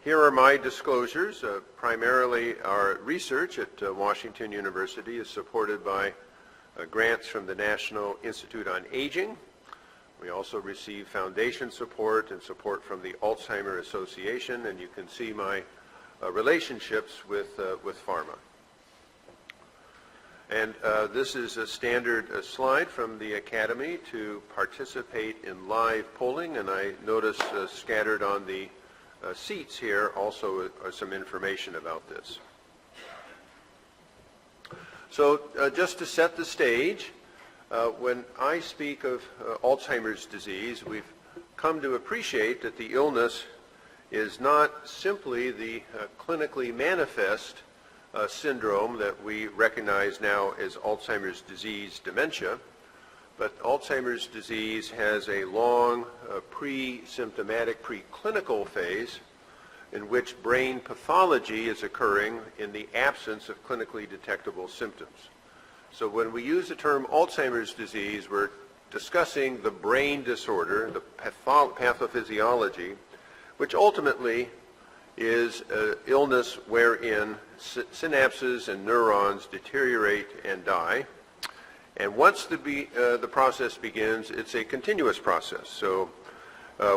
Here are my disclosures. Primarily our research at Washington University is supported by grants from the National Institute on Aging. We also receive foundation support and support from the Alzheimer's Association, and you can see my relationships with pharma. And this is a standard slide from the Academy to participate in live polling, and I notice scattered on the seats here also are some information about this. So just to set the stage, when I speak of Alzheimer's disease, we've come to appreciate that the illness is not simply the clinically manifest syndrome that we recognize now as Alzheimer's disease dementia, but Alzheimer's disease has a long pre-symptomatic, preclinical phase in which brain pathology is occurring in the absence of clinically detectable symptoms. So when we use the term Alzheimer's disease, we're discussing the brain disorder, the pathophysiology, which ultimately is an illness wherein synapses and neurons deteriorate and die. And once the process begins, it's a continuous process. So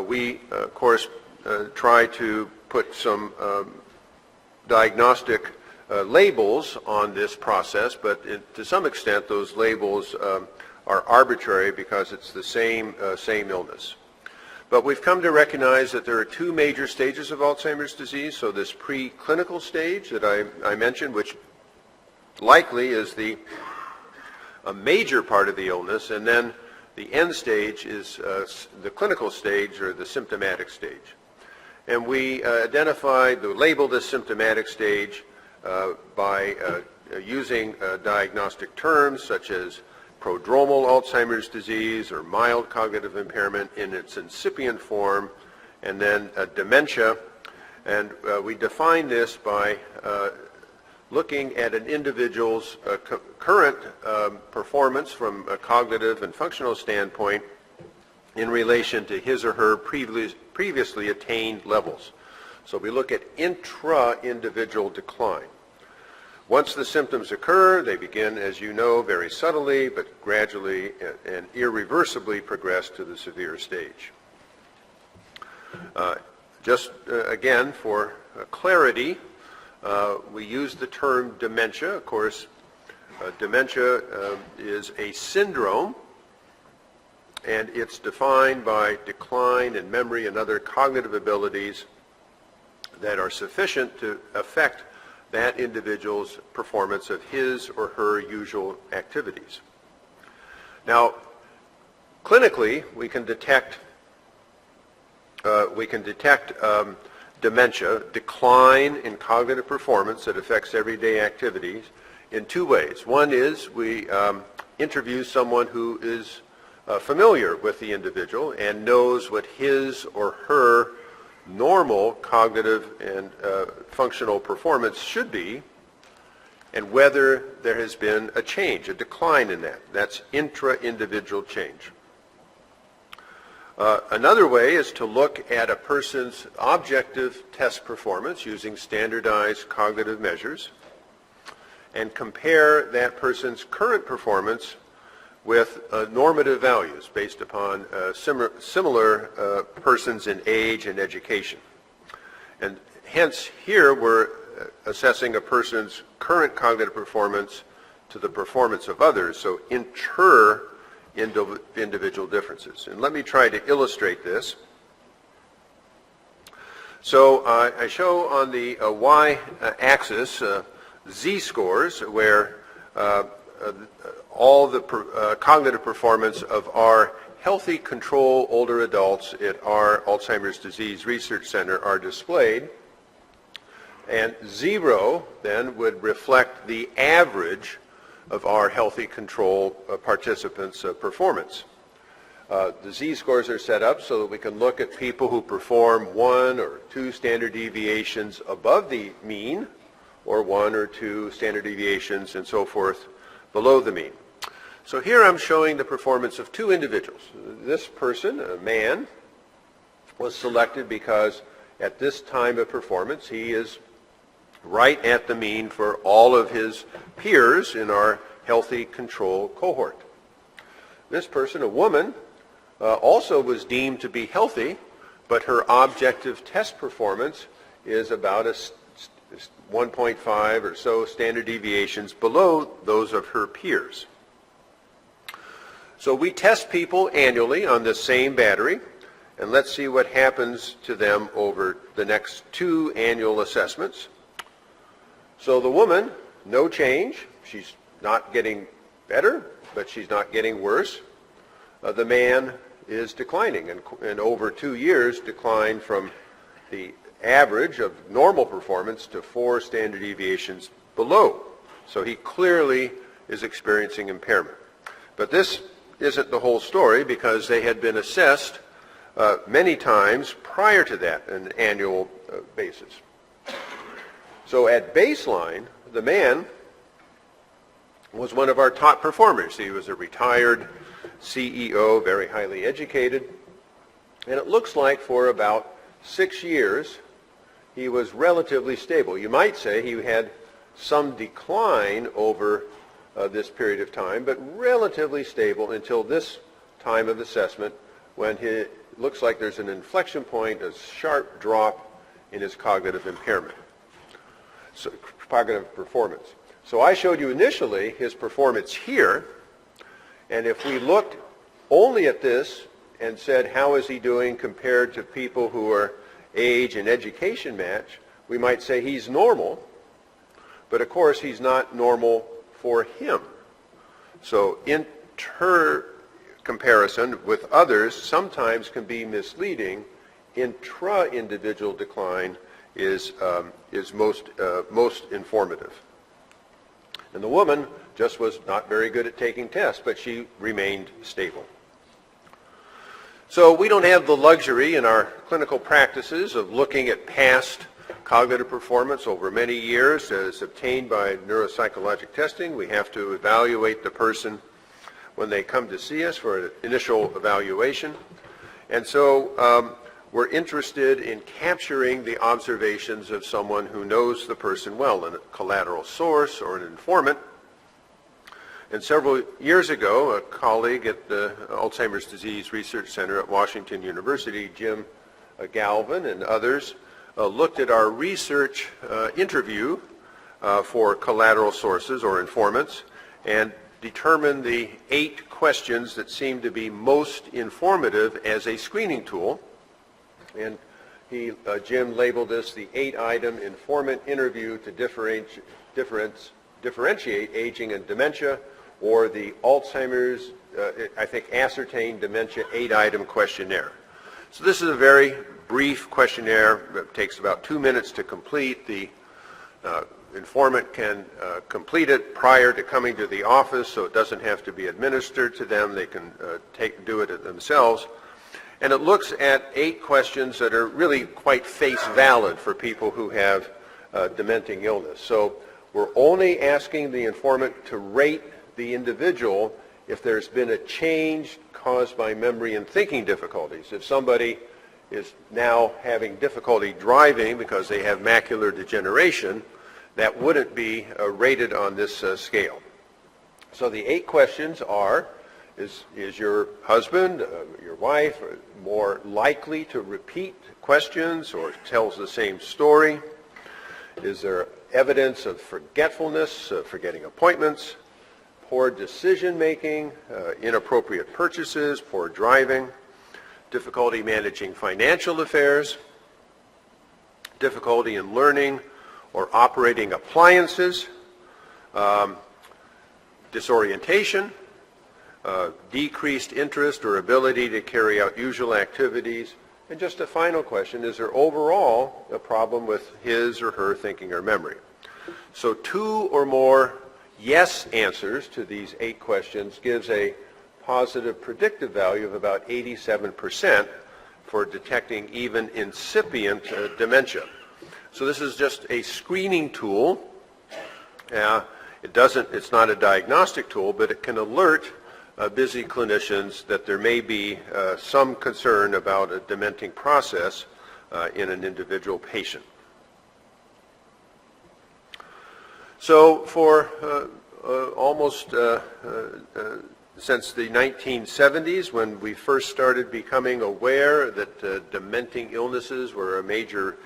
we, of course, try to put some diagnostic labels on this process, but to some extent those labels are arbitrary because it's the same illness. But we've come to recognize that there are two major stages of Alzheimer's disease. So this preclinical stage that I mentioned, which likely is a major part of the illness, and then the end stage is the clinical stage or the symptomatic stage. And we identified the label this symptomatic stage by using diagnostic terms such as prodromal Alzheimer's disease or mild cognitive impairment in its incipient form, and then dementia. And we define this by looking at an individual's current performance from a cognitive and functional standpoint in relation to his or her previously attained levels. So we look at intra-individual decline. Once the symptoms occur, they begin, as you know, very subtly, but gradually and irreversibly progress to the severe stage. Again, for clarity, we use the term dementia. Of course, dementia is a syndrome, and it's defined by decline in memory and other cognitive abilities that are sufficient to affect that individual's performance of his or her usual activities. Now, clinically, we can detect dementia, decline in cognitive performance that affects everyday activities, in two ways. One is we interview someone who is familiar with the individual and knows what his or her normal cognitive and functional performance should be, and whether there has been a change, a decline in that. That's intra-individual change. Another way is to look at a person's objective test performance using standardized cognitive measures and compare that person's current performance with normative values based upon similar persons in age and education. And hence here we're assessing a person's current cognitive performance to the performance of others, so inter-individual differences. And let me try to illustrate this. So I show on the y-axis z-scores where all the cognitive performance of our healthy control older adults at our Alzheimer's Disease Research Center are displayed. And 0 then would reflect the average of our healthy control participants' performance. The z-scores are set up so that we can look at people who perform 1 or 2 standard deviations above the mean, or 1 or 2 standard deviations and so forth below the mean. So here I'm showing the performance of 2 individuals. This person, a man, was selected because at this time of performance, he is right at the mean for all of his peers in our healthy control cohort. This person, a woman, also was deemed to be healthy, but her objective test performance is about 1.5 or so standard deviations below those of her peers. So we test people annually on the same battery, and let's see what happens to them over the next 2 annual assessments. So the woman, no change. She's not getting better, but she's not getting worse. The man is declining, and over 2 years declined from the average of normal performance to 4 standard deviations below. So he clearly is experiencing impairment. But this isn't the whole story, because they had been assessed many times prior to that on an annual basis. So at baseline, the man was one of our top performers. He was a retired CEO, very highly educated, and it looks like for about 6 years he was relatively stable. You might say he had some decline over this period of time, but relatively stable until this time of assessment, when it looks like there's an inflection point, a sharp drop in his cognitive impairment, so cognitive performance. So I showed you initially his performance here, and if we looked only at this and said, how is he doing compared to people who are age and education match, we might say he's normal, but of course he's not normal for him. So comparison with others sometimes can be misleading. Intra-individual decline is most informative. And the woman just was not very good at taking tests, but she remained stable. So we don't have the luxury in our clinical practices of looking at past cognitive performance over many years as obtained by neuropsychologic testing. We have to evaluate the person when they come to see us for an initial evaluation. And so we're interested in capturing the observations of someone who knows the person well, a collateral source or an informant. And several years ago, a colleague at the Alzheimer's Disease Research Center at Washington University, Jim Galvin and others, looked at our research interview for collateral sources or informants and determined the 8 questions that seemed to be most informative as a screening tool. And Jim labeled this the 8-item informant interview to differentiate aging and dementia, or the Alzheimer's, ascertained dementia 8-item questionnaire. So this is a very brief questionnaire that takes about 2 minutes to complete. The informant can complete it prior to coming to the office, so it doesn't have to be administered to them. They can do it themselves. And it looks at 8 questions that are really quite face valid for people who have dementing illness. So we're only asking the informant to rate the individual if there's been a change caused by memory and thinking difficulties. If somebody is now having difficulty driving because they have macular degeneration, that wouldn't be rated on this scale. So the 8 questions are, is your husband, your wife, more likely to repeat questions or tells the same story? Is there evidence of forgetfulness, forgetting appointments, poor decision making, inappropriate purchases, poor driving, difficulty managing financial affairs, difficulty in learning or operating appliances, disorientation, decreased interest or ability to carry out usual activities, and just a final question, is there overall a problem with his or her thinking or memory? So 2 or more yes answers to these 8 questions gives a positive predictive value of about 87% for detecting even incipient dementia. So this is just a screening tool. It's not a diagnostic tool, but it can alert busy clinicians that there may be some concern about a dementing process in an individual patient. So for almost since the 1970s, when we first started becoming aware that dementing illnesses were a major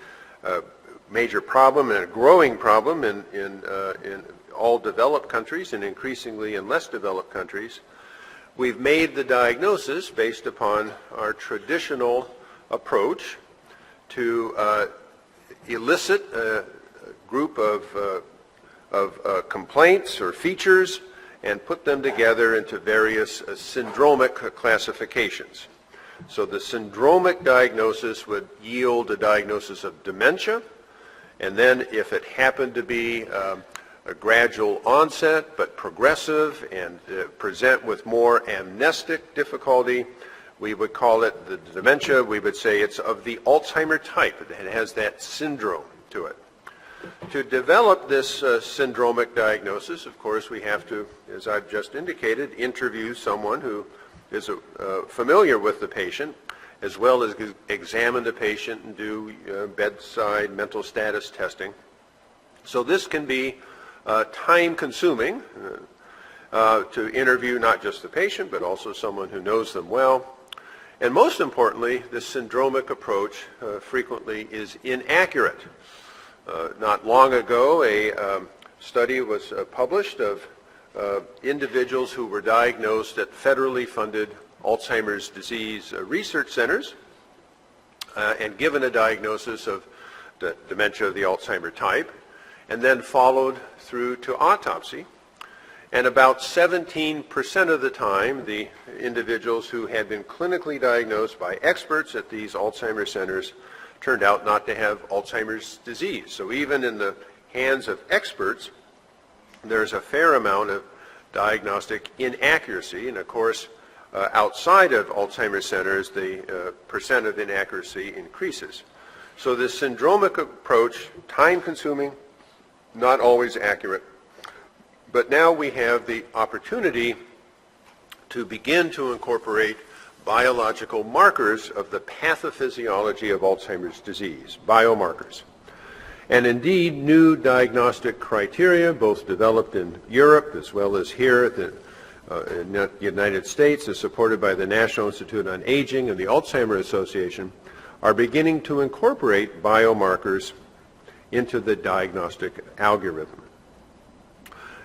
problem and a growing problem in all developed countries and increasingly in less developed countries, we've made the diagnosis based upon our traditional approach to elicit a group of complaints or features and put them together into various syndromic classifications. So the syndromic diagnosis would yield a diagnosis of dementia, and then if it happened to be a gradual onset but progressive and present with more amnestic difficulty, we would call it the dementia. We would say it's of the Alzheimer type. It has that syndrome to it. To develop this syndromic diagnosis, of course, we have to, as I've just indicated, interview someone who is familiar with the patient, as well as examine the patient and do bedside mental status testing. So this can be time-consuming to interview not just the patient, but also someone who knows them well. And most importantly, this syndromic approach frequently is inaccurate. Not long ago, a study was published of individuals who were diagnosed at federally funded Alzheimer's disease research centers and given a diagnosis of the dementia of the Alzheimer type, and then followed through to autopsy. And about 17% of the time, the individuals who had been clinically diagnosed by experts at these Alzheimer's centers turned out not to have Alzheimer's disease. So even in the hands of experts, there's a fair amount of diagnostic inaccuracy. And of course, outside of Alzheimer's centers, the percent of inaccuracy increases. So this syndromic approach, time-consuming, not always accurate. But now we have the opportunity to begin to incorporate biological markers of the pathophysiology of Alzheimer's disease, biomarkers. And indeed, new diagnostic criteria, both developed in Europe as well as here in the United States, as supported by the National Institute on Aging and the Alzheimer's Association, are beginning to incorporate biomarkers into the diagnostic algorithm.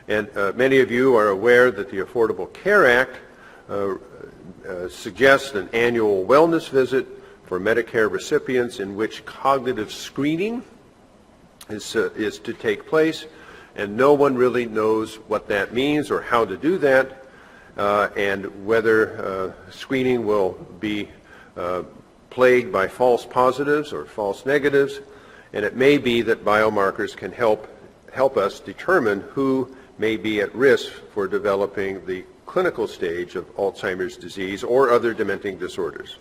And many of you are aware that the Affordable Care Act suggests an annual wellness visit for Medicare recipients in which cognitive screening is to take place, and no one really knows what that means or how to do that, and whether screening will be plagued by false positives or false negatives, and it may be that biomarkers can help us determine who may be at risk for developing the clinical stage of Alzheimer's disease or other dementing disorders.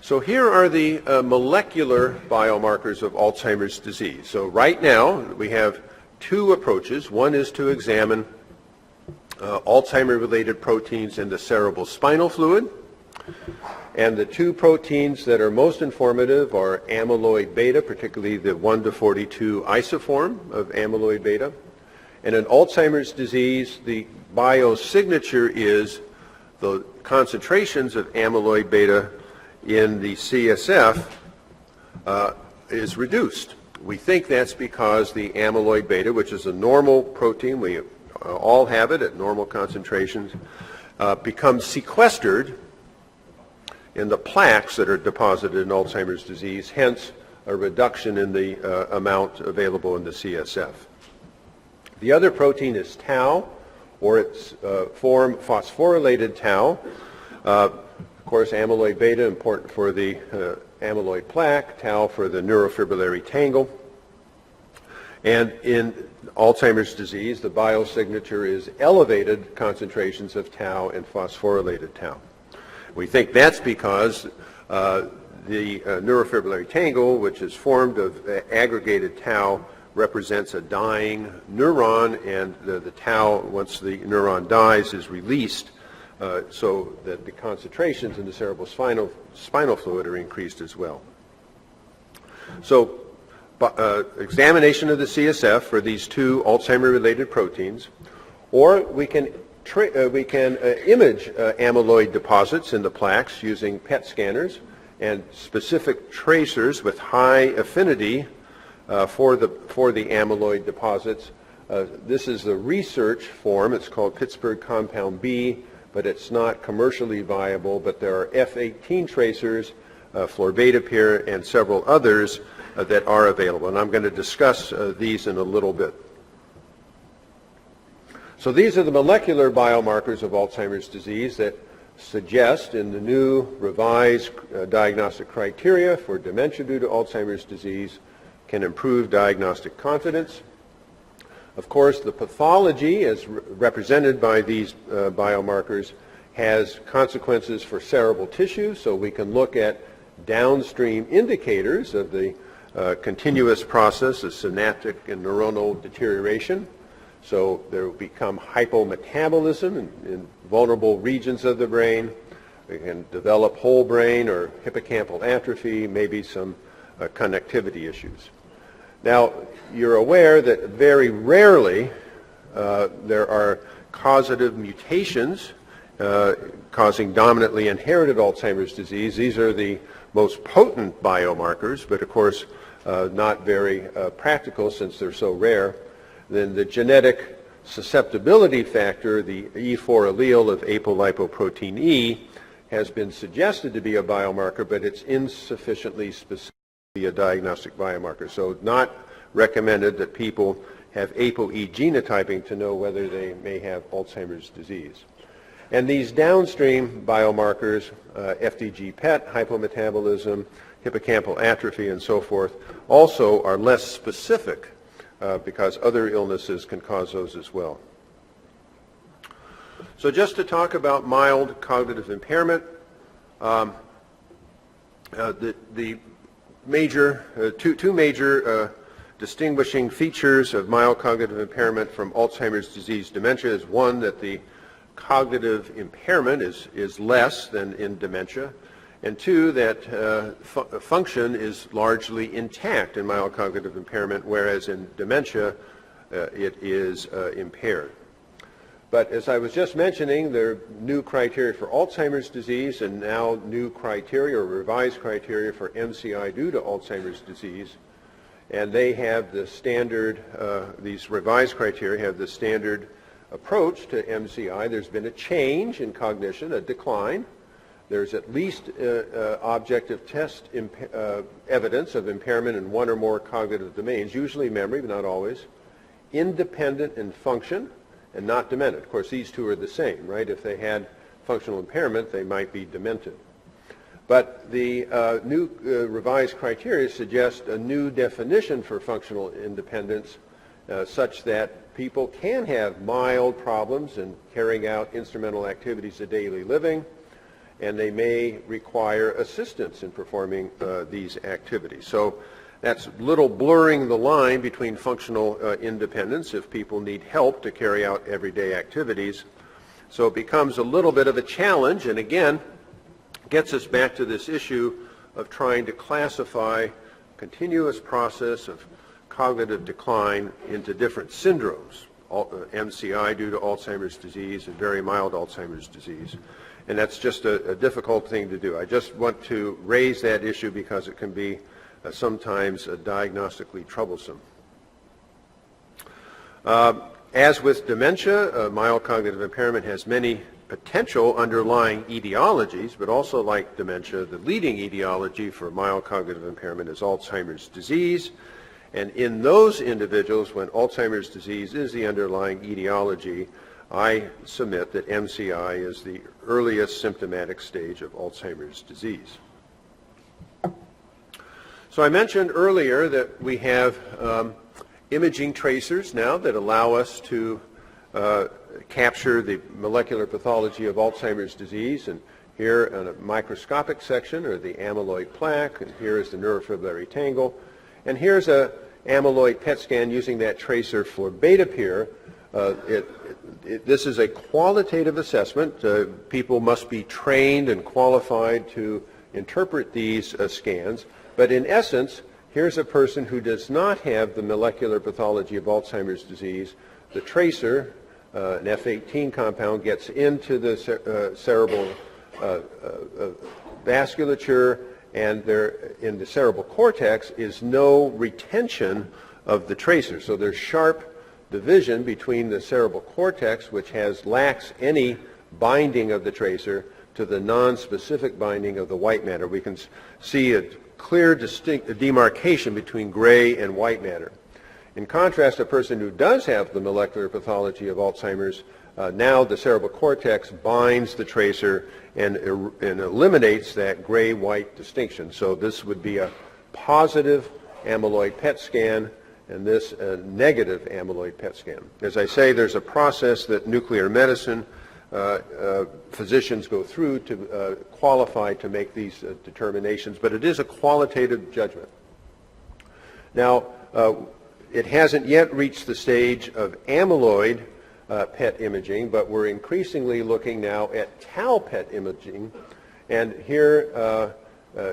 So here are the molecular biomarkers of Alzheimer's disease. So right now we have two approaches. One is to examine Alzheimer-related proteins in the cerebrospinal fluid. And the two proteins that are most informative are amyloid beta, particularly the 1-42 isoform of amyloid beta. And in Alzheimer's disease, the biosignature is the concentrations of amyloid beta in the CSF is reduced. We think that's because the amyloid beta, which is a normal protein, we all have it at normal concentrations, becomes sequestered in the plaques that are deposited in Alzheimer's disease, hence a reduction in the amount available in the CSF. The other protein is tau, or its form phosphorylated tau. Of course, amyloid beta important for the amyloid plaque, tau for the neurofibrillary tangle. And in Alzheimer's disease, the biosignature is elevated concentrations of tau and phosphorylated tau. We think that's because the neurofibrillary tangle, which is formed of aggregated tau, represents a dying neuron, and the tau, once the neuron dies, is released so that the concentrations in the cerebrospinal fluid are increased as well. So examination of the CSF for these two Alzheimer-related proteins, or we can image amyloid deposits in the plaques using PET scanners and specific tracers with high affinity for the amyloid deposits. This is the research form. It's called Pittsburgh Compound B, but it's not commercially viable. But there are F18 tracers, florbetapir, and several others that are available. And I'm going to discuss these in a little bit. So these are the molecular biomarkers of Alzheimer's disease that suggest in the new revised diagnostic criteria for dementia due to Alzheimer's disease can improve diagnostic confidence. Of course, the pathology as represented by these biomarkers has consequences for cerebral tissue, so we can look at downstream indicators of the continuous process of synaptic and neuronal deterioration. So there will become hypometabolism in vulnerable regions of the brain. We can develop whole brain or hippocampal atrophy, maybe some connectivity issues. Now, you're aware that very rarely there are causative mutations causing dominantly inherited Alzheimer's disease. These are the most potent biomarkers, but of course not very practical since they're so rare. Then the genetic susceptibility factor, the E4 allele of apolipoprotein E, has been suggested to be a biomarker, but it's insufficiently specific to be a diagnostic biomarker. So not recommended that people have ApoE genotyping to know whether they may have Alzheimer's disease. And these downstream biomarkers, FDG PET, hypometabolism, hippocampal atrophy, and so forth, also are less specific because other illnesses can cause those as well. So just to talk about mild cognitive impairment, the major, two major distinguishing features of mild cognitive impairment from Alzheimer's disease dementia is one, that the cognitive impairment is less than in dementia, and two, that function is largely intact in mild cognitive impairment, whereas in dementia it is impaired. But as I was just mentioning, there are new criteria for Alzheimer's disease and now new criteria or revised criteria for MCI due to Alzheimer's disease. And they have the standard, these revised criteria have the standard approach to MCI. There's been a change in cognition, a decline. There's at least objective test evidence of impairment in one or more cognitive domains, usually memory, but not always, independent in function, and not demented. Of course, these two are the same, right? If they had functional impairment, they might be demented. But the new revised criteria suggest a new definition for functional independence such that people can have mild problems in carrying out instrumental activities of daily living, and they may require assistance in performing these activities. So that's a little blurring the line between functional independence if people need help to carry out everyday activities. So it becomes a little bit of a challenge, and again, gets us back to this issue of trying to classify continuous process of cognitive decline into different syndromes, MCI due to Alzheimer's disease and very mild Alzheimer's disease. And that's just a difficult thing to do. I just want to raise that issue because it can be sometimes diagnostically troublesome. As with dementia, mild cognitive impairment has many potential underlying etiologies, but also like dementia, the leading etiology for mild cognitive impairment is Alzheimer's disease. And in those individuals, when Alzheimer's disease is the underlying etiology, I submit that MCI is the earliest symptomatic stage of Alzheimer's disease. So I mentioned earlier that we have imaging tracers now that allow us to capture the molecular pathology of Alzheimer's disease, and here in a microscopic section are the amyloid plaque, and here is the neurofibrillary tangle, and here's a amyloid PET scan using that tracer florbetapir. This is a qualitative assessment. People must be trained and qualified to interpret these scans, but in essence, here's a person who does not have the molecular pathology of Alzheimer's disease. The tracer, an F18 compound, gets into the cerebral vasculature, and there in the cerebral cortex is no retention of the tracer. So there's sharp division between the cerebral cortex, which lacks any binding of the tracer, to the non-specific binding of the white matter. We can see a clear distinct demarcation between gray and white matter. In contrast, a person who does have the molecular pathology of Alzheimer's, now the cerebral cortex binds the tracer and eliminates that gray-white distinction. So this would be a positive amyloid PET scan, and this a negative amyloid PET scan. As I say, there's a process that nuclear medicine physicians go through to qualify to make these determinations, but it is a qualitative judgment. Now, it hasn't yet reached the stage of amyloid PET imaging, but we're increasingly looking now at tau PET imaging, and here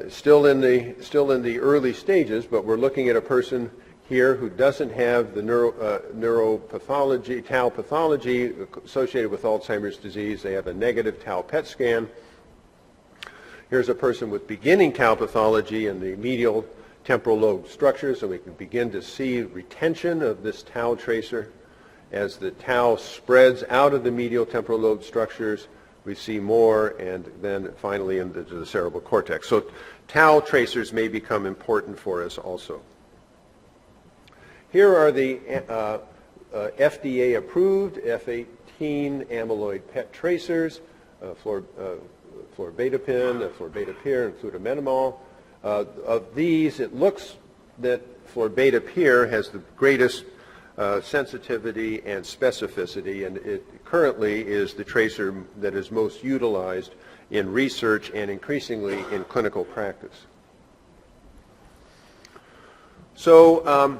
still in the early stages, but we're looking at a person here who doesn't have the neuropathology, tau pathology associated with Alzheimer's disease. They have a negative tau PET scan. Here's a person with beginning tau pathology in the medial temporal lobe structures, and we can begin to see retention of this tau tracer. As the tau spreads out of the medial temporal lobe structures, we see more, and then finally into the cerebral cortex. So tau tracers may become important for us also. Here are the FDA-approved F18 amyloid PET tracers, florbetapin, florbetapir, and flutometamol. Of these, it looks that florbetapir has the greatest sensitivity and specificity, and it currently is the tracer that is most utilized in research and increasingly in clinical practice. So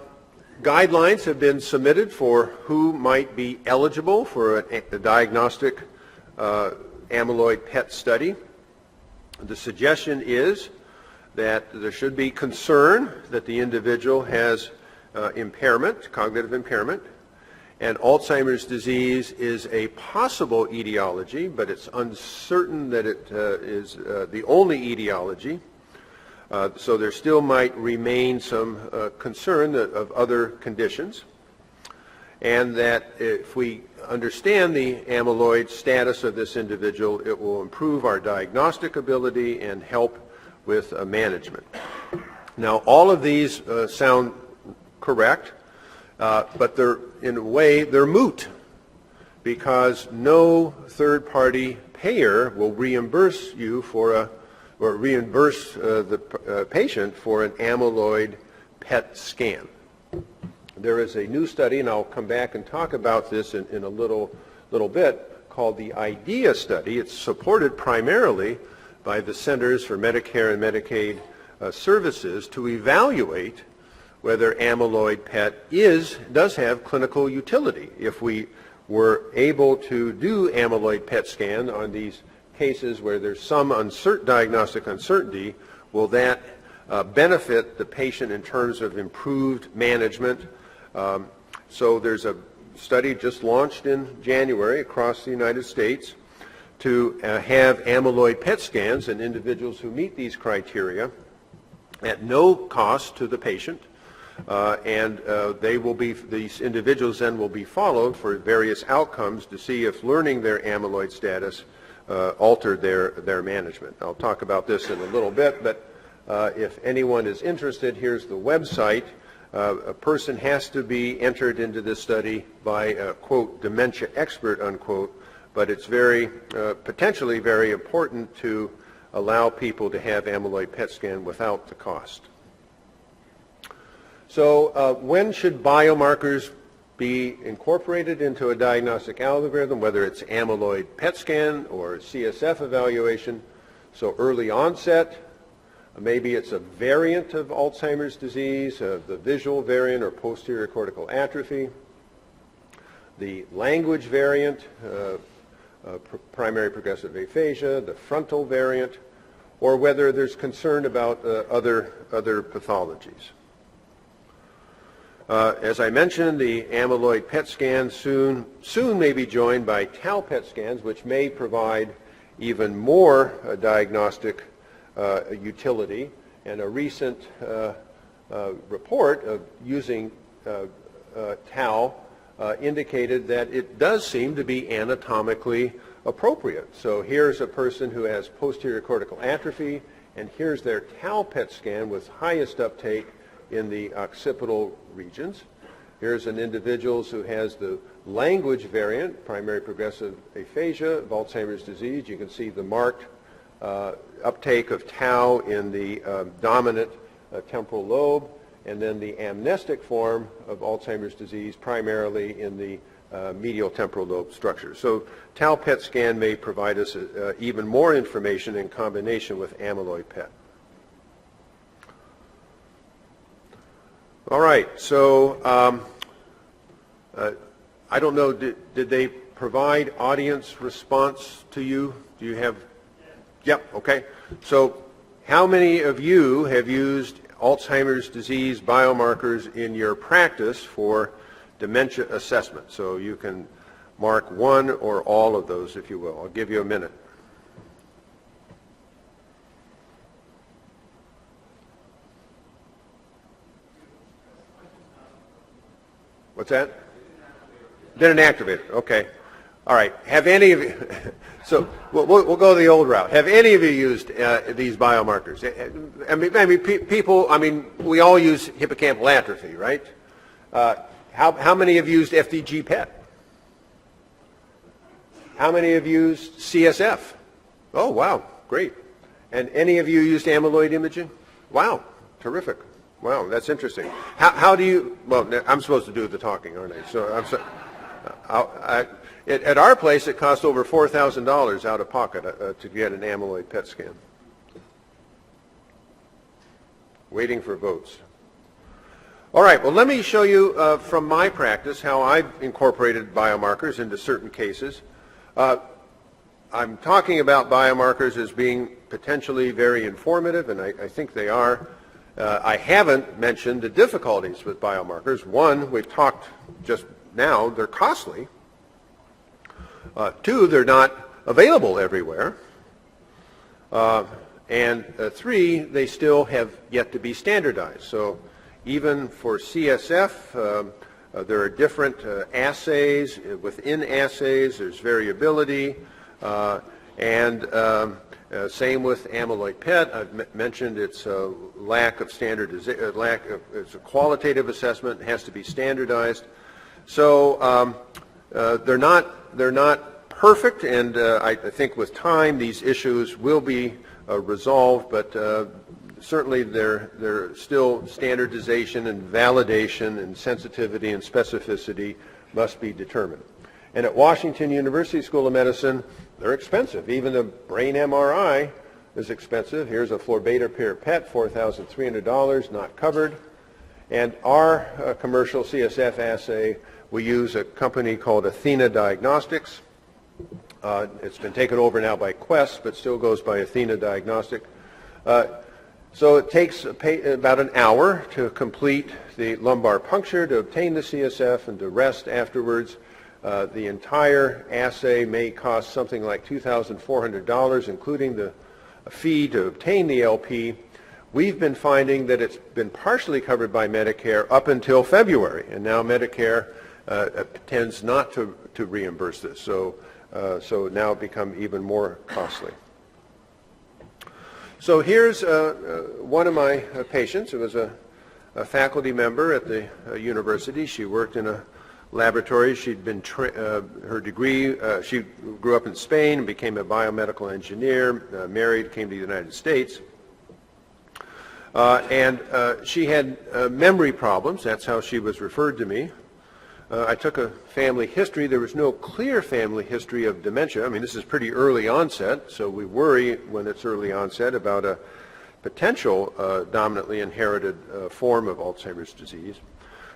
guidelines have been submitted for who might be eligible for a diagnostic amyloid PET study. The suggestion is that there should be concern that the individual has impairment, cognitive impairment, and Alzheimer's disease is a possible etiology, but it's uncertain that it is the only etiology. So there still might remain some concern of other conditions, and that if we understand the amyloid status of this individual, it will improve our diagnostic ability and help with management. Now, all of these sound correct, but they're, in a way, they're moot, because no third-party payer will reimburse you for or reimburse the patient for an amyloid PET scan. There is a new study, and I'll come back and talk about this in a little bit, called the IDEA study. It's supported primarily by the Centers for Medicare and Medicaid Services to evaluate whether amyloid PET does have clinical utility. If we were able to do amyloid PET scan on these cases where there's some diagnostic uncertainty, will that benefit the patient in terms of improved management? So there's a study just launched in January across the United States to have amyloid PET scans in individuals who meet these criteria at no cost to the patient, and these individuals then will be followed for various outcomes to see if learning their amyloid status altered their management. I'll talk about this in a little bit, but if anyone is interested, here's the website. A person has to be entered into this study by a, quote, dementia expert, unquote, but it's potentially very important to allow people to have amyloid PET scan without the cost. So when should biomarkers be incorporated into a diagnostic algorithm, whether it's amyloid PET scan or CSF evaluation? So early onset, maybe it's a variant of Alzheimer's disease, the visual variant or posterior cortical atrophy, the language variant, primary progressive aphasia, the frontal variant, or whether there's concern about other pathologies. As I mentioned, the amyloid PET scan soon may be joined by tau PET scans, which may provide even more diagnostic utility. And a recent report of using tau indicated that it does seem to be anatomically appropriate. So here's a person who has posterior cortical atrophy, and here's their tau PET scan with highest uptake in the occipital regions. Here's an individual who has the language variant, primary progressive aphasia of Alzheimer's disease. You can see the marked uptake of tau in the dominant temporal lobe, and then the amnestic form of Alzheimer's disease primarily in the medial temporal lobe structure. So tau PET scan may provide us even more information in combination with amyloid PET. All right, so I don't know, did they provide audience response to you? Do you have? Yep, okay. So how many of you have used Alzheimer's disease biomarkers in your practice for dementia assessment? So you can mark one or all of those, if you will. I'll give you a minute. What's that? Didn't activate it. Okay. All right. Have any of you, so we'll go the old route. Have any of you used these biomarkers? I mean, people, we all use hippocampal atrophy, right? How many have used FDG PET? How many have used CSF? Oh, wow. Great. And any of you used amyloid imaging? Wow. Terrific. Wow, that's interesting. How do you, well, I'm supposed to do the talking, aren't I? So I'm so, at our place, it costs over $4,000 out of pocket to get an amyloid PET scan. Waiting for votes. All right, well, let me show you from my practice how I've incorporated biomarkers into certain cases. I'm talking about biomarkers as being potentially very informative, and I think they are. I haven't mentioned the difficulties with biomarkers. One, we've talked just now, they're costly. Two, they're not available everywhere. And three, they still have yet to be standardized. So even for CSF, there are different assays. Within assays, there's variability. Same with amyloid PET. I've mentioned its lack of standardization, it's a qualitative assessment. It has to be standardized. So they're not perfect, and I think with time these issues will be resolved. But certainly there still standardization and validation and sensitivity and specificity must be determined. And at Washington University School of Medicine, they're expensive. Even the brain MRI is expensive. Here's a Florbator PET, $4,300, not covered. And our commercial CSF assay, we use a company called Athena Diagnostics. It's been taken over now by Quest, but still goes by Athena Diagnostic. So it takes about an hour to complete the lumbar puncture, to obtain the CSF, and to rest afterwards. The entire assay may cost something like $2,400, including the fee to obtain the LP. We've been finding that it's been partially covered by Medicare up until February, and now Medicare tends not to reimburse this, so now it become even more costly. So here's one of my patients. It was a faculty member at the university. She worked in a laboratory. She'd been her degree. She grew up in Spain and became a biomedical engineer. Married, came to the United States, and she had memory problems. That's how she was referred to me. I took a family history. There was no clear family history of dementia. I mean, this is pretty early onset, so we worry when it's early onset about a potential dominantly inherited form of Alzheimer's disease.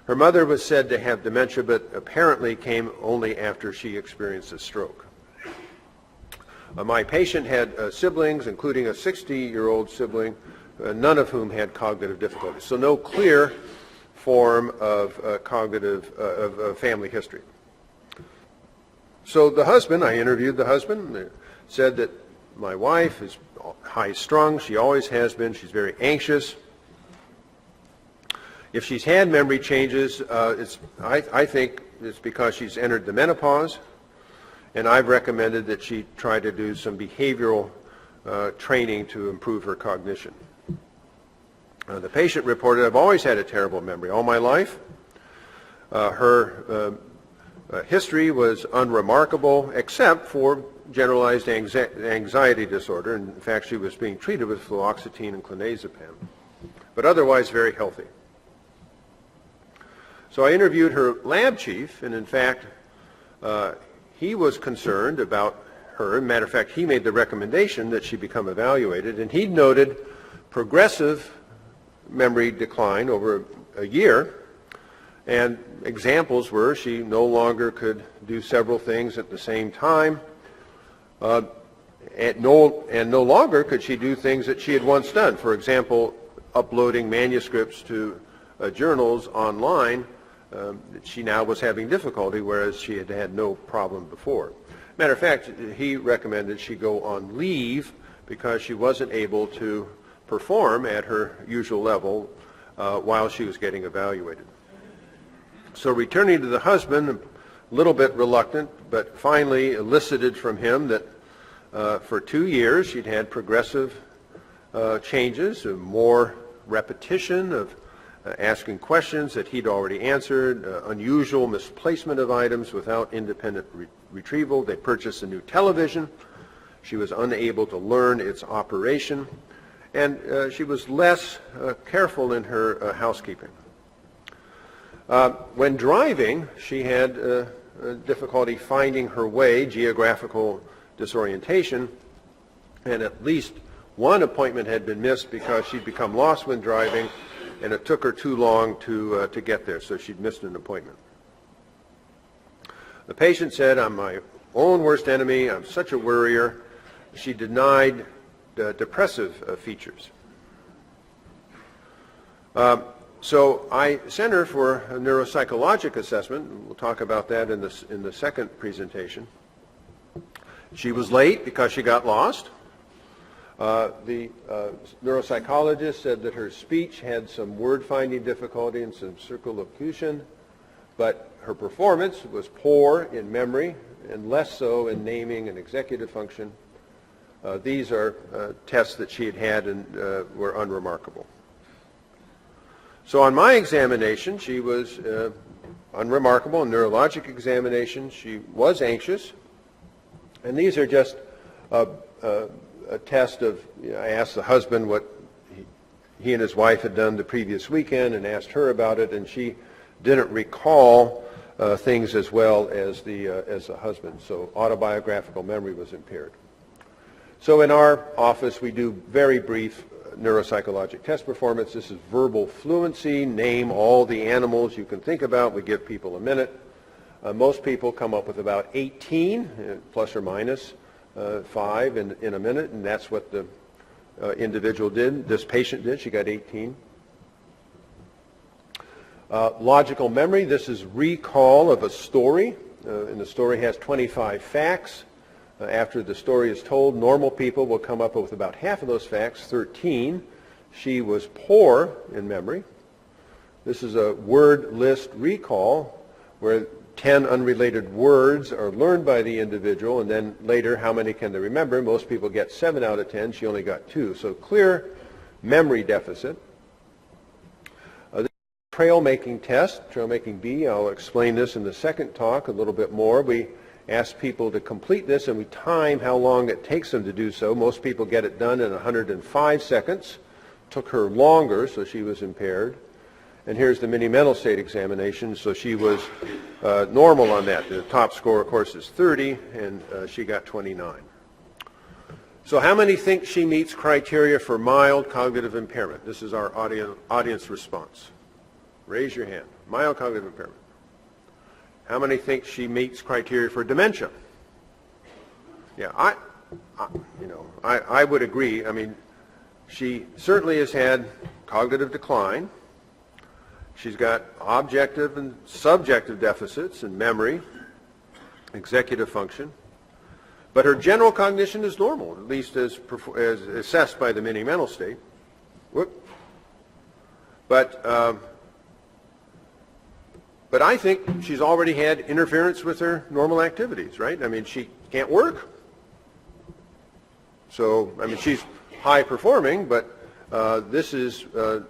Her mother was said to have dementia, but apparently came only after she experienced a stroke. My patient had siblings, including a 60-year-old sibling, none of whom had cognitive difficulties. So no clear form of cognitive family history. So the husband, I interviewed the husband, said that my wife is high-strung. She always has been. She's very anxious. If she's had memory changes, I think it's because she's entered the menopause, and I've recommended that she try to do some behavioral training to improve her cognition. The patient reported, I've always had a terrible memory all my life. Her history was unremarkable except for generalized anxiety disorder. In fact, she was being treated with fluoxetine and clonazepam, but otherwise very healthy. So I interviewed her lab chief, and in fact, he was concerned about her. Matter of fact, he made the recommendation that she become evaluated, and he noted progressive memory decline over a year, and examples were she no longer could do several things at the same time, and no longer could she do things that she had once done. For example, uploading manuscripts to journals online. She now was having difficulty, whereas she had had no problem before. Matter of fact, he recommended she go on leave because she wasn't able to perform at her usual level while she was getting evaluated. So returning to the husband, a little bit reluctant, but finally elicited from him that for 2 years she'd had progressive changes, more repetition of asking questions that he'd already answered, unusual misplacement of items without independent retrieval. They purchased a new television. She was unable to learn its operation, and she was less careful in her housekeeping. When driving, she had difficulty finding her way, geographical disorientation, and at least one appointment had been missed because she'd become lost when driving, and it took her too long to get there, so she'd missed an appointment. The patient said, I'm my own worst enemy, I'm such a worrier. She denied depressive features. So I sent her for a neuropsychologic assessment. We'll talk about that in the second presentation. She was late because she got lost. The neuropsychologist said that her speech had some word-finding difficulty and some circumlocution, but her performance was poor in memory and less so in naming and executive function. These are tests that she had and were unremarkable. So on my examination, she was unremarkable. In neurologic examination, she was anxious. And these are just a test of, I asked the husband what he and his wife had done the previous weekend and asked her about it, and she didn't recall things as well as the husband. So autobiographical memory was impaired. So in our office, we do very brief neuropsychologic test performance. This is verbal fluency. Name all the animals you can think about. We give people a minute. Most people come up with about 18, plus or minus 5 in a minute, and that's what the individual did. This patient did. She got 18. Logical memory. This is recall of a story, and the story has 25 facts. After the story is told, normal people will come up with about half of those facts, 13. She was poor in memory. This is a word list recall where 10 unrelated words are learned by the individual, and then later, how many can they remember? Most people get 7 out of 10. She only got 2. So clear memory deficit. This is a trail-making test, trail-making B. I'll explain this in the second talk a little bit more. We ask people to complete this, and we time how long it takes them to do so. Most people get it done in 105 seconds. Took her longer, so she was impaired. And here's the mini mental state examination, so she was normal on that. The top score, of course, is 30, and she got 29. So how many think she meets criteria for mild cognitive impairment? This is our audience response. Raise your hand. Mild cognitive impairment. How many think she meets criteria for dementia? Yeah, I would agree. I mean, she certainly has had cognitive decline. She's got objective and subjective deficits in memory, executive function, but her general cognition is normal, at least as assessed by the mini mental state. But I think she's already had interference with her normal activities, right? I mean, she can't work. So, I mean, she's high performing, but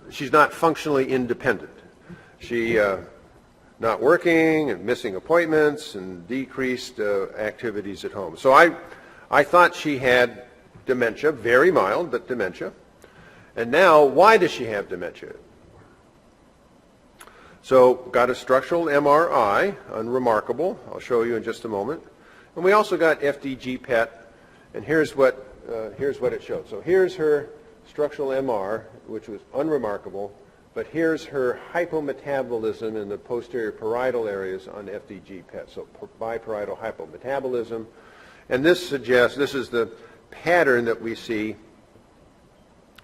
she's not functionally independent. She not working and missing appointments and decreased activities at home. So I thought she had dementia, very mild, but dementia. And now, why does she have dementia? So got a structural MRI, unremarkable. I'll show you in just a moment. And we also got FDG PET, and here's what it showed. So here's her structural MR, which was unremarkable, but here's her hypometabolism in the posterior parietal areas on FDG PET. So biparietal hypometabolism, and this is the pattern that we see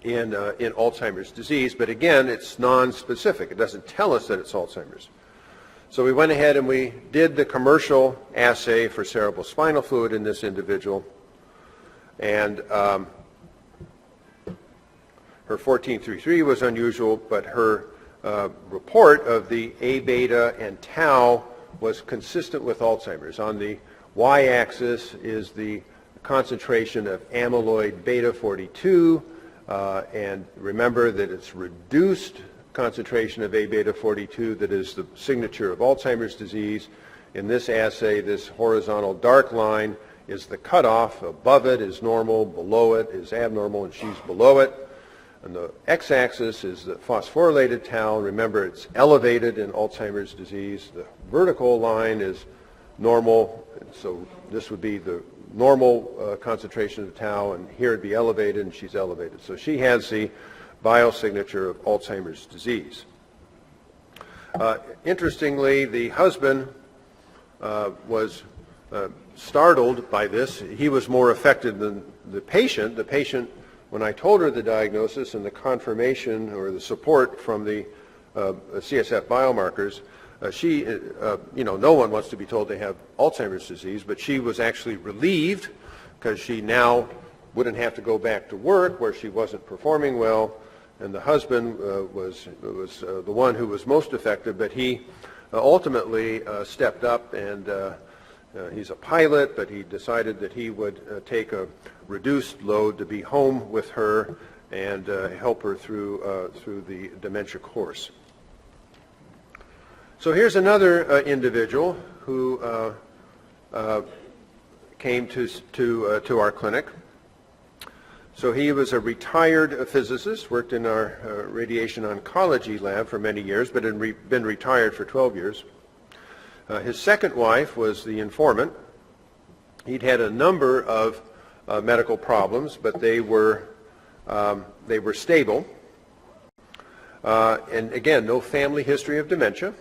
in Alzheimer's disease, but again, it's non-specific. It doesn't tell us that it's Alzheimer's. So we went ahead and we did the commercial assay for cerebrospinal fluid in this individual, and her 1433 was unusual, but her report of the A beta and tau was consistent with Alzheimer's. On the y-axis is the concentration of amyloid beta 42, and remember that it's reduced concentration of A beta 42 that is the signature of Alzheimer's disease. In this assay, this horizontal dark line is the cutoff. Above it is normal, below it is abnormal, and she's below it. And the x-axis is the phosphorylated tau. Remember, it's elevated in Alzheimer's disease. The vertical line is normal, so this would be the normal concentration of tau, and here it'd be elevated, and she's elevated. So she has the biosignature of Alzheimer's disease. Interestingly, the husband was startled by this. He was more affected than the patient. The patient, when I told her the diagnosis and the confirmation or the support from the CSF biomarkers, no one wants to be told they have Alzheimer's disease, but she was actually relieved because she now wouldn't have to go back to work where she wasn't performing well, and the husband was the one who was most affected, but he ultimately stepped up, and he's a pilot, but he decided that he would take a reduced load to be home with her and help her through the dementia course. So here's another individual who came to our clinic. So he was a retired physicist, worked in our radiation oncology lab for many years, but had been retired for 12 years. His second wife was the informant. He'd had a number of medical problems, but they were stable. And again, no family history of dementia.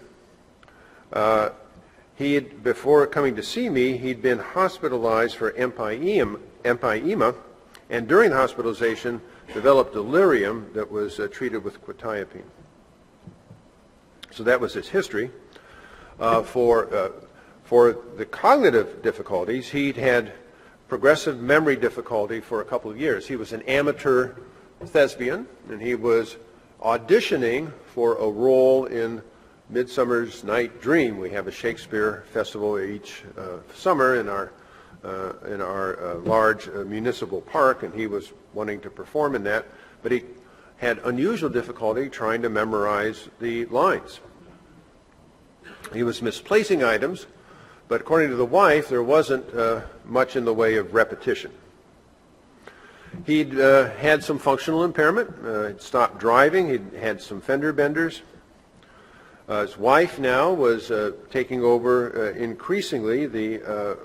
Before coming to see me, he'd been hospitalized for empyema, and during the hospitalization developed delirium that was treated with quetiapine. So that was his history. For the cognitive difficulties, he'd had progressive memory difficulty for a couple of years. He was an amateur thespian, and he was auditioning for a role in Midsummer's Night Dream. We have a Shakespeare festival each summer in our large municipal park, and he was wanting to perform in that, but he had unusual difficulty trying to memorize the lines. He was misplacing items, but according to the wife, there wasn't much in the way of repetition. He'd had some functional impairment. He'd stopped driving. He'd had some fender benders. His wife now was taking over increasingly the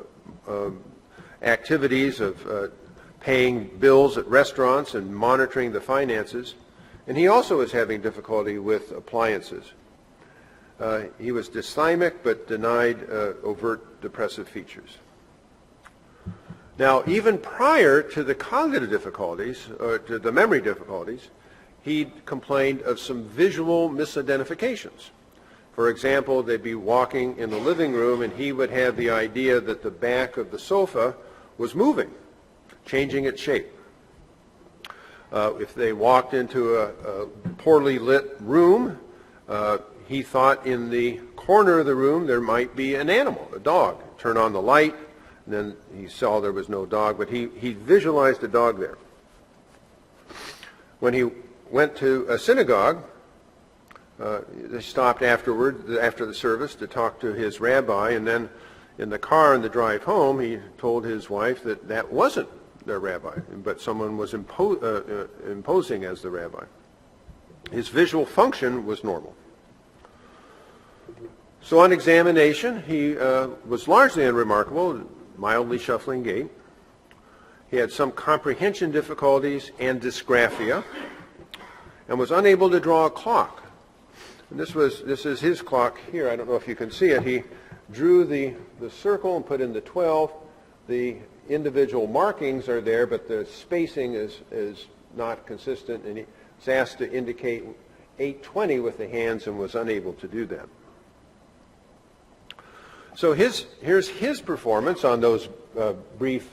activities of paying bills at restaurants and monitoring the finances. And he also was having difficulty with appliances. He was dysthymic but denied overt depressive features. Now, even prior to the cognitive difficulties, or to the memory difficulties, he complained of some visual misidentifications. For example, they'd be walking in the living room and he would have the idea that the back of the sofa was moving, changing its shape. If they walked into a poorly lit room, he thought in the corner of the room there might be an animal, a dog. Turn on the light, and then he saw there was no dog, but he visualized a dog there. When he went to a synagogue, they stopped after the service to talk to his rabbi, and then in the car on the drive home, he told his wife that that wasn't their rabbi, but someone was imposing as the rabbi. His visual function was normal. So on examination, he was largely unremarkable, mildly shuffling gait. He had some comprehension difficulties and dysgraphia, and was unable to draw a clock. And this is his clock here. I don't know if you can see it. He drew the circle and put in the 12. The individual markings are there, but the spacing is not consistent, and he was asked to indicate 8:20 with the hands and was unable to do that. So here's his performance on those brief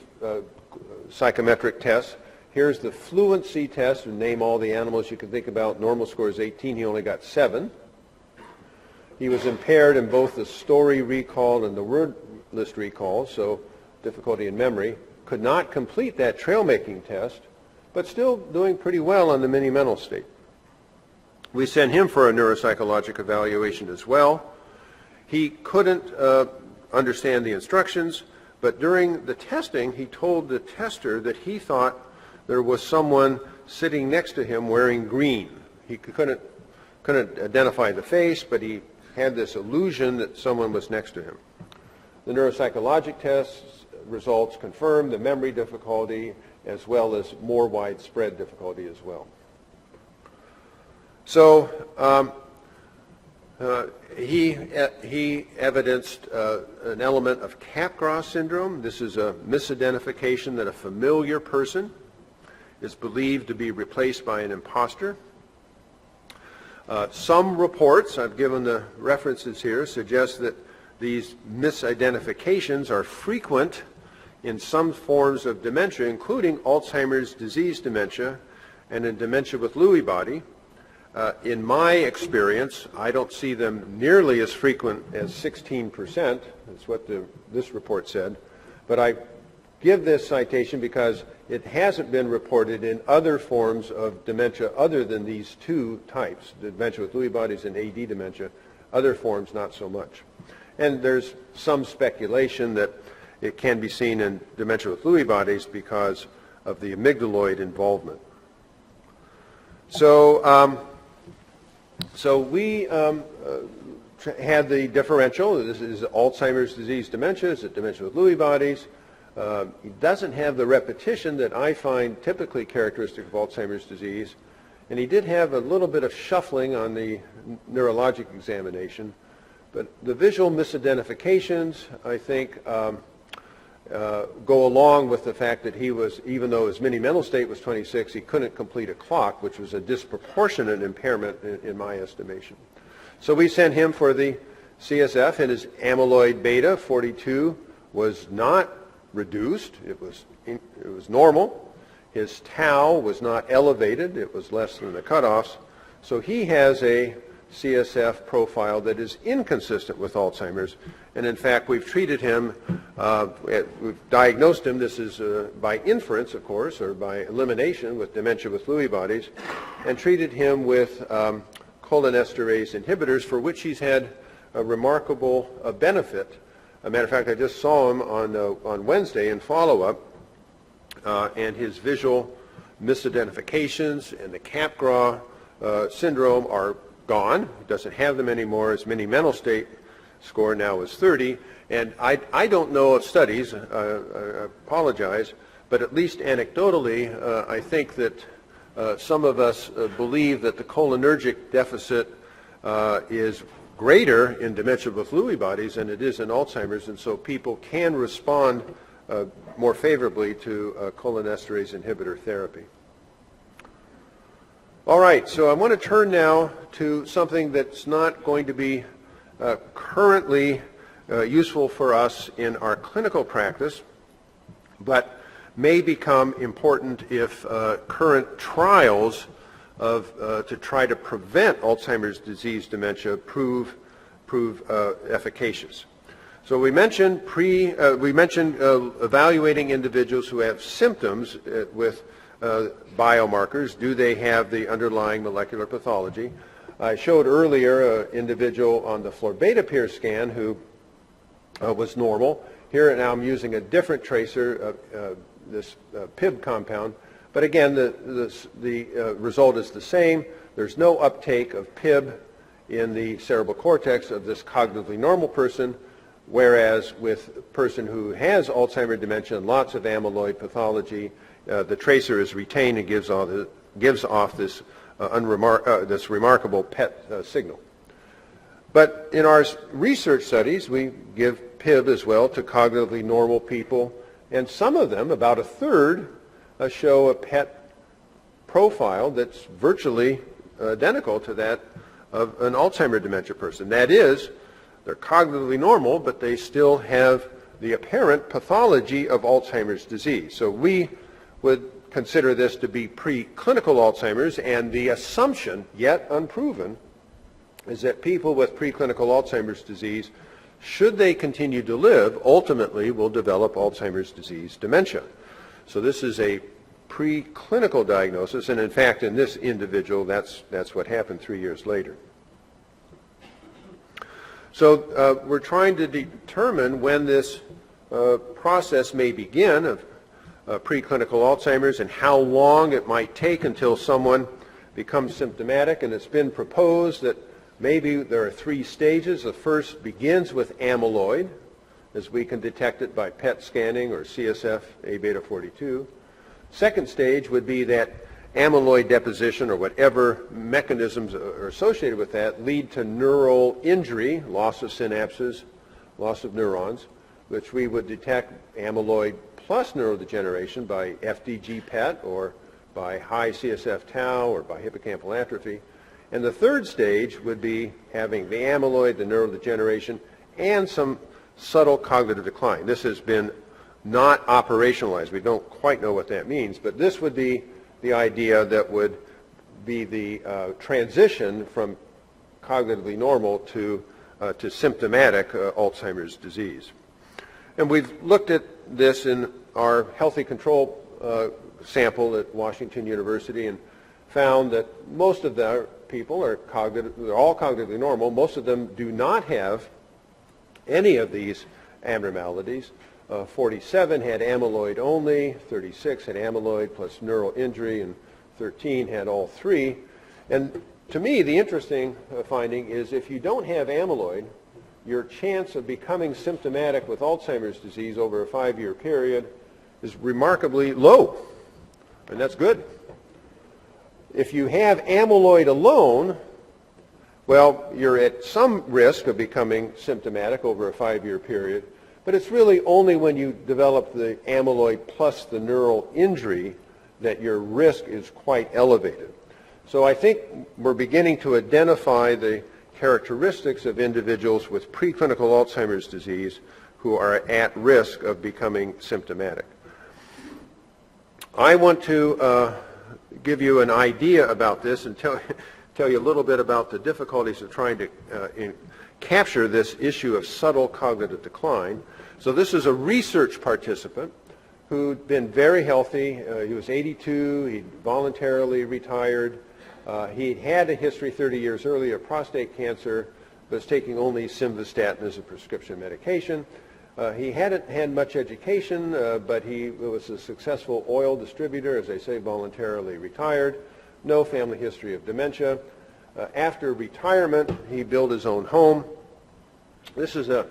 psychometric tests. Here's the fluency test, and name all the animals you can think about. Normal score is 18. He only got 7. He was impaired in both the story recall and the word list recall, so difficulty in memory. Could not complete that trail making test, but still doing pretty well on the mini mental state. We sent him for a neuropsychologic evaluation as well. He couldn't understand the instructions, but during the testing, he told the tester that he thought there was someone sitting next to him wearing green. He couldn't identify the face, but he had this illusion that someone was next to him. The neuropsychologic tests results confirmed the memory difficulty as well as more widespread difficulty as well. So he evidenced an element of Capgras syndrome. This is a misidentification that a familiar person is believed to be replaced by an imposter. Some reports, I've given the references here, suggest that these misidentifications are frequent in some forms of dementia, including Alzheimer's disease dementia and in dementia with Lewy body. In my experience, I don't see them nearly as frequent as 16%. That's what this report said. But I give this citation because it hasn't been reported in other forms of dementia other than these two types, dementia with Lewy bodies and AD dementia. Other forms, not so much. And there's some speculation that it can be seen in dementia with Lewy bodies because of the amygdaloid involvement. So we had the differential. This is Alzheimer's disease dementia. Is it dementia with Lewy bodies? He doesn't have the repetition that I find typically characteristic of Alzheimer's disease. And he did have a little bit of shuffling on the neurologic examination. But the visual misidentifications, I think, go along with the fact that he was, even though his mini mental state was 26, he couldn't complete a clock, which was a disproportionate impairment in my estimation. So we sent him for the CSF, and his amyloid beta 42 was not reduced. It was normal. His tau was not elevated. It was less than the cutoffs. So he has a CSF profile that is inconsistent with Alzheimer's. And in fact, we've treated him, we've diagnosed him, this is by inference, of course, or by elimination with dementia with Lewy bodies, and treated him with cholinesterase inhibitors, for which he's had a remarkable benefit. As a matter of fact, I just saw him on Wednesday in follow-up, and his visual misidentifications and the Capgras syndrome are gone. He doesn't have them anymore. His mini mental state score now is 30. And I don't know of studies, I apologize, but at least anecdotally, I think that some of us believe that the cholinergic deficit is greater in dementia with Lewy bodies than it is in Alzheimer's, and so people can respond more favorably to cholinesterase inhibitor therapy. All right, so I want to turn now to something that's not going to be currently useful for us in our clinical practice, but may become important if current trials to try to prevent Alzheimer's disease dementia prove efficacious. So we mentioned evaluating individuals who have symptoms with biomarkers. Do they have the underlying molecular pathology? I showed earlier an individual on the florbetapir scan who was normal. Here now I'm using a different tracer, this PIB compound, but again the result is the same. There's no uptake of PIB in the cerebral cortex of this cognitively normal person, whereas with a person who has Alzheimer's dementia and lots of amyloid pathology, the tracer is retained and gives off this this remarkable PET signal. But in our research studies, we give PIB as well to cognitively normal people, and some of them, about a third, show a PET profile that's virtually identical to that of an Alzheimer's dementia person. That is, they're cognitively normal, but they still have the apparent pathology of Alzheimer's disease. So we would consider this to be preclinical Alzheimer's, and the assumption, yet unproven, is that people with preclinical Alzheimer's disease, should they continue to live, ultimately will develop Alzheimer's disease dementia. So this is a preclinical diagnosis, and in fact in this individual that's what happened 3 years later. So we're trying to determine when this process may begin of preclinical Alzheimer's and how long it might take until someone becomes symptomatic, and it's been proposed that maybe there are 3 stages. The first begins with amyloid, as we can detect it by PET scanning or CSF A-beta 42. Second stage would be that amyloid deposition, or whatever mechanisms are associated with that, lead to neural injury, loss of synapses, loss of neurons, which we would detect amyloid plus neurodegeneration by FDG PET or by high CSF tau or by hippocampal atrophy. And the third stage would be having the amyloid, the neurodegeneration, and some subtle cognitive decline. This has been not operationalized. We don't quite know what that means, but this would be the idea that would be the transition from cognitively normal to symptomatic Alzheimer's disease. And we've looked at this in our healthy control sample at Washington University and found that most of the people they're all cognitively normal. Most of them do not have any of these abnormalities. 47 had amyloid only, 36 had amyloid plus neural injury, and 13 had all 3. And to me, the interesting finding is if you don't have amyloid, your chance of becoming symptomatic with Alzheimer's disease over a 5-year period is remarkably low, and that's good. If you have amyloid alone, well, you're at some risk of becoming symptomatic over a 5-year period, but it's really only when you develop the amyloid plus the neural injury that your risk is quite elevated. So I think we're beginning to identify the characteristics of individuals with preclinical Alzheimer's disease who are at risk of becoming symptomatic. I want to give you an idea about this and tell you a little bit about the difficulties of trying to capture this issue of subtle cognitive decline. So this is a research participant who'd been very healthy. He was 82. He'd voluntarily retired. He'd had a history 30 years earlier of prostate cancer, was taking only simvastatin as a prescription medication. He hadn't had much education, but he was a successful oil distributor, as I say, voluntarily retired. No family history of dementia. After retirement, he built his own home. This is an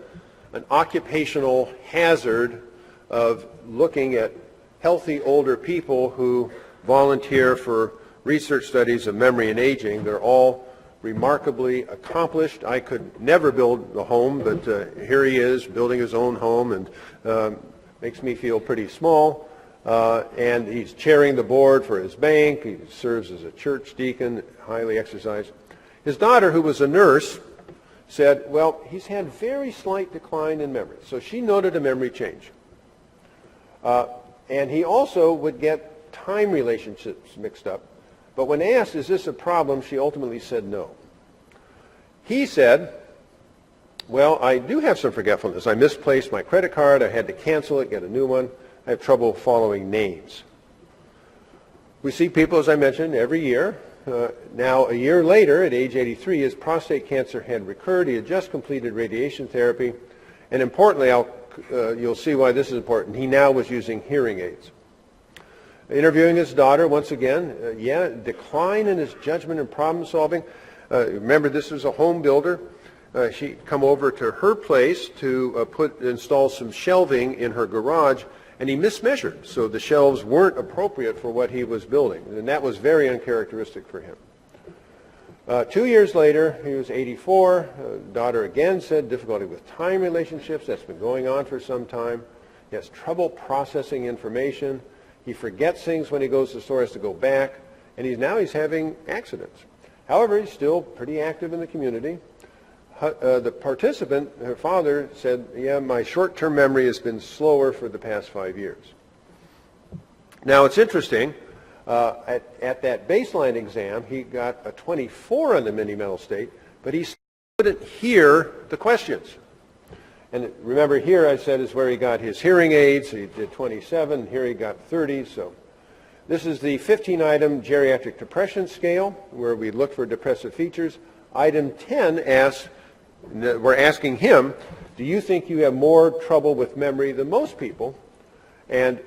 occupational hazard of looking at healthy older people who volunteer for research studies of memory and aging. They're all remarkably accomplished. I could never build a home, but here he is building his own home, and makes me feel pretty small. and he's chairing the board for his bank. He serves as a church deacon, highly exercised. His daughter, who was a nurse, said, well, he's had very slight decline in memory. So she noted a memory change. And he also would get time relationships mixed up. But when asked, is this a problem, she ultimately said no. He said, well, I do have some forgetfulness. I misplaced my credit card. I had to cancel it, get a new one. I have trouble following names. We see people, as I mentioned, every year. Now, a year later, at age 83, his prostate cancer had recurred. He had just completed radiation therapy. And importantly, you'll see why this is important, he now was using hearing aids. Interviewing his daughter, once again, decline in his judgment and problem solving. Remember, this was a home builder. She'd come over to her place to install some shelving in her garage, and he mismeasured, so the shelves weren't appropriate for what he was building, and that was very uncharacteristic for him. 2 years later, he was 84. Daughter again said difficulty with time relationships. That's been going on for some time. He has trouble processing information. He forgets things when he goes to the store, has to go back, and he's having accidents. However, he's still pretty active in the community. The participant, her father, said, yeah, my short-term memory has been slower for the past 5 years. Now, it's interesting. At that baseline exam, he got a 24 on the mini-mental state, but he couldn't hear the questions. And remember, here I said is where he got his hearing aids. He did 27. Here he got 30. So this is the 15-item geriatric depression scale, where we look for depressive features. Item 10 asks, we're asking him, do you think you have more trouble with memory than most people? And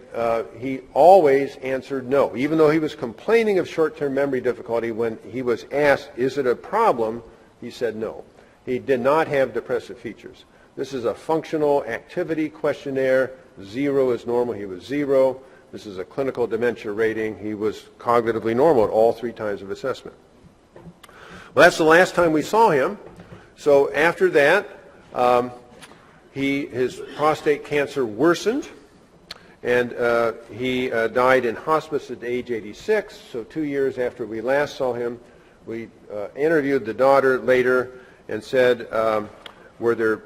he always answered no. Even though he was complaining of short-term memory difficulty, when he was asked, is it a problem, he said no. He did not have depressive features. This is a functional activity questionnaire. 0 is normal. He was 0. This is a clinical dementia rating. He was cognitively normal at all 3 times of assessment. Well, that's the last time we saw him. So after that, his prostate cancer worsened, and he died in hospice at age 86. So 2 years after we last saw him, we interviewed the daughter later and said, were there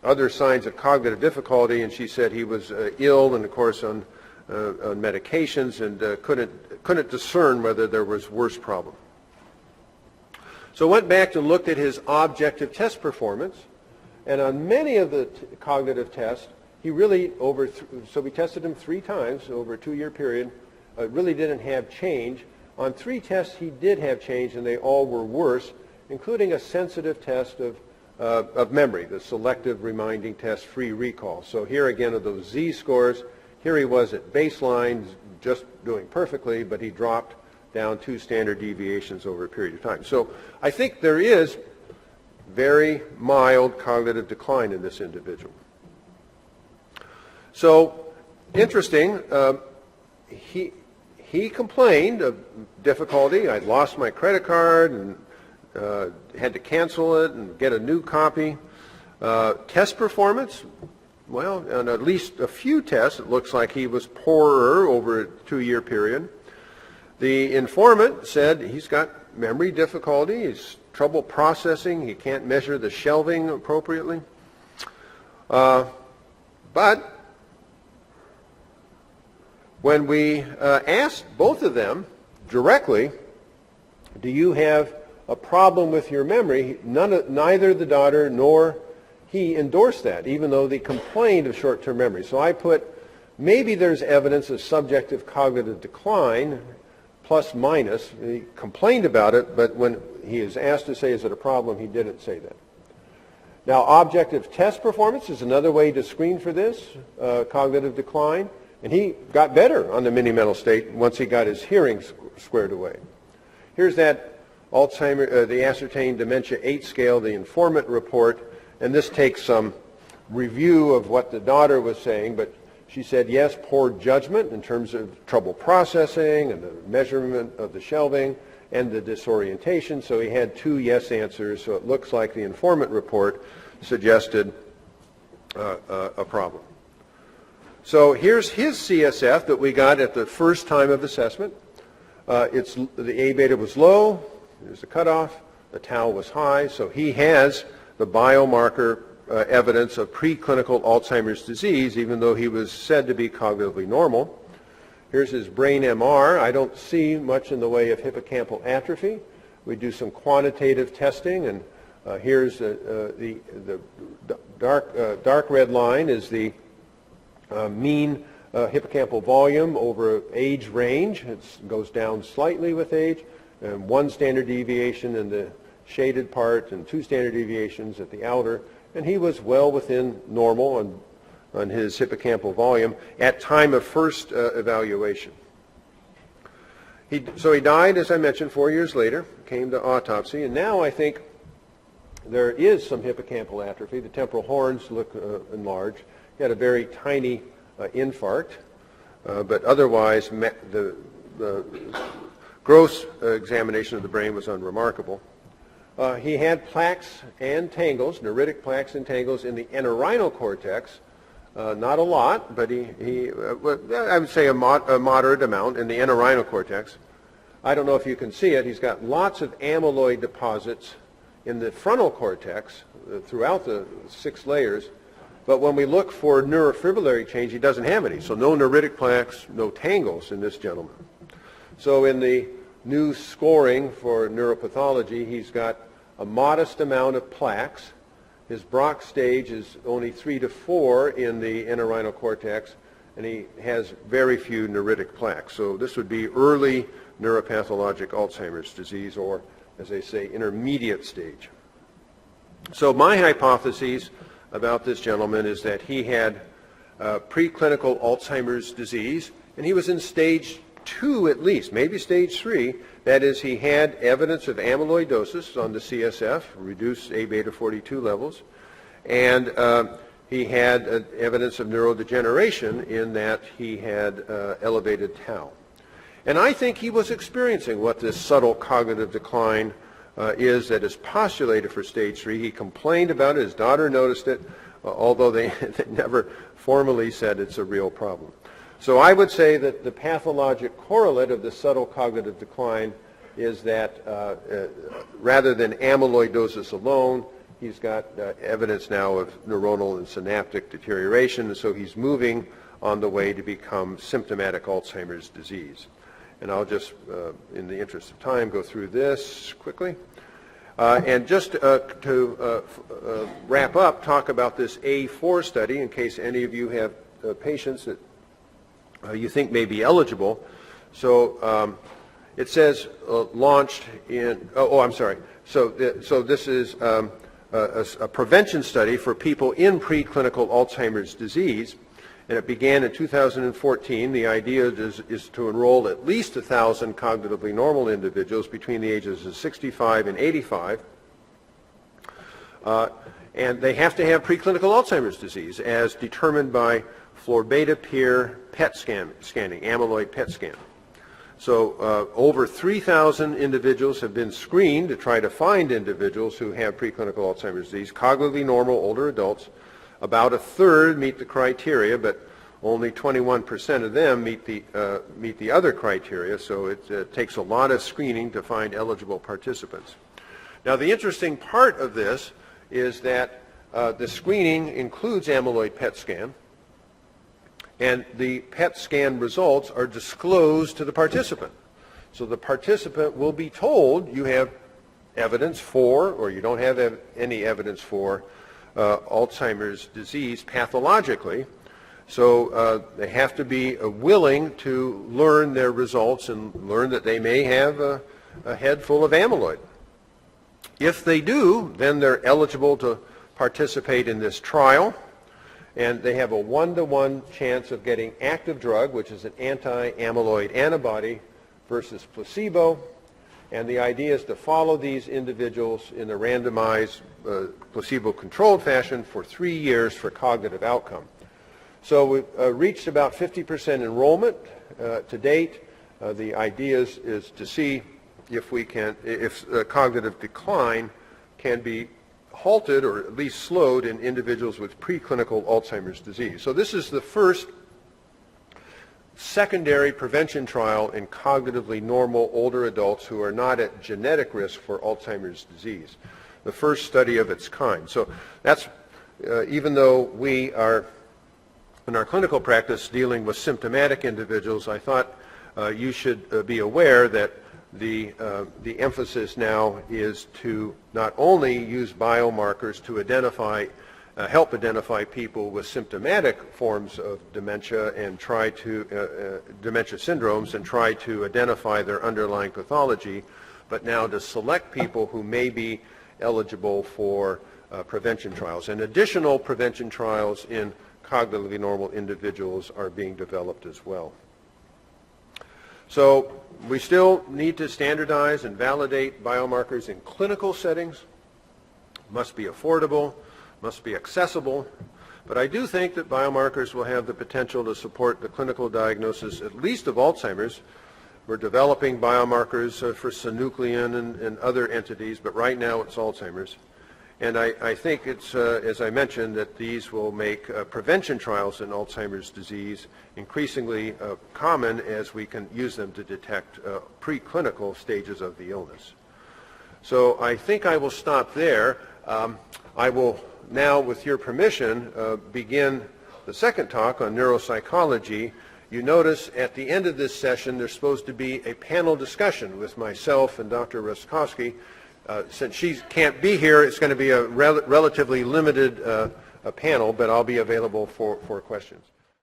other signs of cognitive difficulty? And she said he was ill and, of course, on medications, and couldn't discern whether there was worse problem. So I went back and looked at his objective test performance, and on many of the cognitive tests, he really, so we tested him 3 times over a 2-year period, really didn't have change. On 3 tests, he did have change, and they all were worse, including a sensitive test of memory, the selective reminding test, free recall. So here again are those Z scores. Here he was at baseline, just doing perfectly, but he dropped down 2 standard deviations over a period of time. So I think there is very mild cognitive decline in this individual. So interesting, he complained of difficulty. I'd lost my credit card and had to cancel it and get a new copy. Test performance, well, on at least a few tests, it looks like he was poorer over a 2-year period. The informant said he's got memory difficulty, he's trouble processing, he can't measure the shelving appropriately. But when we asked both of them directly, do you have a problem with your memory, neither the daughter nor he endorsed that, even though they complained of short-term memory. So I put, maybe there's evidence of subjective cognitive decline, plus minus. He complained about it, but when he is asked to say, is it a problem, he didn't say that. Now, objective test performance is another way to screen for this, cognitive decline, and he got better on the mini-mental state once he got his hearing squared away. Here's that Alzheimer's, the ascertained dementia 8 scale, the informant report, and this takes some review of what the daughter was saying, but she said, yes, poor judgment in terms of trouble processing and the measurement of the shelving and the disorientation. So he had 2 yes answers, so it looks like the informant report suggested a problem. So here's his CSF that we got at the first time of assessment. The A beta was low, there's the cutoff, the tau was high, so he has the biomarker evidence of preclinical Alzheimer's disease, even though he was said to be cognitively normal. Here's his brain MR. I don't see much in the way of hippocampal atrophy. We do some quantitative testing, and here's the dark red line is the mean hippocampal volume over age range. It goes down slightly with age, and 1 standard deviation in the shaded part and 2 standard deviations at the outer, and he was well within normal on his hippocampal volume at time of first evaluation. So he died, as I mentioned, 4 years later, came to autopsy, and now I think there is some hippocampal atrophy. The temporal horns look enlarged. He had a very tiny infarct, but otherwise the gross examination of the brain was unremarkable. He had plaques and tangles, neuritic plaques and tangles in the entorhinal cortex. Not a lot, but I would say a moderate amount in the entorhinal cortex. I don't know if you can see it. He's got lots of amyloid deposits in the frontal cortex throughout the 6 layers. But when we look for neurofibrillary change, he doesn't have any. So no neuritic plaques, no tangles in this gentleman. So in the new scoring for neuropathology, he's got a modest amount of plaques. His Brock stage is only 3 to 4 in the entorhinal cortex, and he has very few neuritic plaques. So this would be early neuropathologic Alzheimer's disease, or as they say, intermediate stage. So my hypothesis about this gentleman is that he had preclinical Alzheimer's disease, and he was in stage 2 at least, maybe stage 3. That is, he had evidence of amyloidosis on the CSF, reduced A beta 42 levels, and he had evidence of neurodegeneration in that he had elevated tau. And I think he was experiencing what this subtle cognitive decline is that is postulated for stage 3. He complained about it. His daughter noticed it, although they never formally said it's a real problem. So I would say that the pathologic correlate of the subtle cognitive decline is that rather than amyloidosis alone, he's got evidence now of neuronal and synaptic deterioration, and so he's moving on the way to become symptomatic Alzheimer's disease. And I'll just, in the interest of time, go through this quickly. And just to wrap up, talk about this A4 study in case any of you have patients that you think may be eligible. So it says launched in, I'm sorry. So this is a prevention study for people in preclinical Alzheimer's disease. And it began in 2014. The idea is to enroll at least 1,000 cognitively normal individuals between the ages of 65 and 85. And they have to have preclinical Alzheimer's disease as determined by Florbeta-Peer PET scanning, amyloid PET scan. So over 3,000 individuals have been screened to try to find individuals who have preclinical Alzheimer's disease, cognitively normal older adults. About a third meet the criteria, but only 21% of them meet the other criteria, so it takes a lot of screening to find eligible participants. Now the interesting part of this is that the screening includes amyloid PET scan, and the PET scan results are disclosed to the participant. So the participant will be told you have evidence for, or you don't have any evidence for, Alzheimer's disease pathologically. So they have to be willing to learn their results and learn that they may have a head full of amyloid. If they do, then they're eligible to participate in this trial, and they have a 1-to-1 chance of getting active drug, which is an anti-amyloid antibody, versus placebo. And the idea is to follow these individuals in a randomized placebo-controlled fashion for 3 years for cognitive outcome. So we've reached about 50% enrollment to date. The idea is to see if cognitive decline can be halted or at least slowed in individuals with preclinical Alzheimer's disease. So this is the first secondary prevention trial in cognitively normal older adults who are not at genetic risk for Alzheimer's disease. The first study of its kind. So that's, even though we are in our clinical practice dealing with symptomatic individuals, I thought you should be aware that the emphasis now is to not only use biomarkers to help identify people with symptomatic forms of dementia and try to, dementia syndromes, and try to identify their underlying pathology, but now to select people who may be eligible for prevention trials. And additional prevention trials in cognitively normal individuals are being developed as well. So we still need to standardize and validate biomarkers in clinical settings. Must be affordable, must be accessible, but I do think that biomarkers will have the potential to support the clinical diagnosis, at least of Alzheimer's. We're developing biomarkers for synuclein and other entities, but right now it's Alzheimer's. And I think it's, as I mentioned, that these will make prevention trials in Alzheimer's disease increasingly common as we can use them to detect preclinical stages of the illness. So I think I will stop there. I will now, with your permission, begin the second talk on neuropsychology. You notice at the end of this session there's supposed to be a panel discussion with myself and Dr. Ruskowski. Since she can't be here, it's going to be a relatively limited panel, but I'll be available for questions.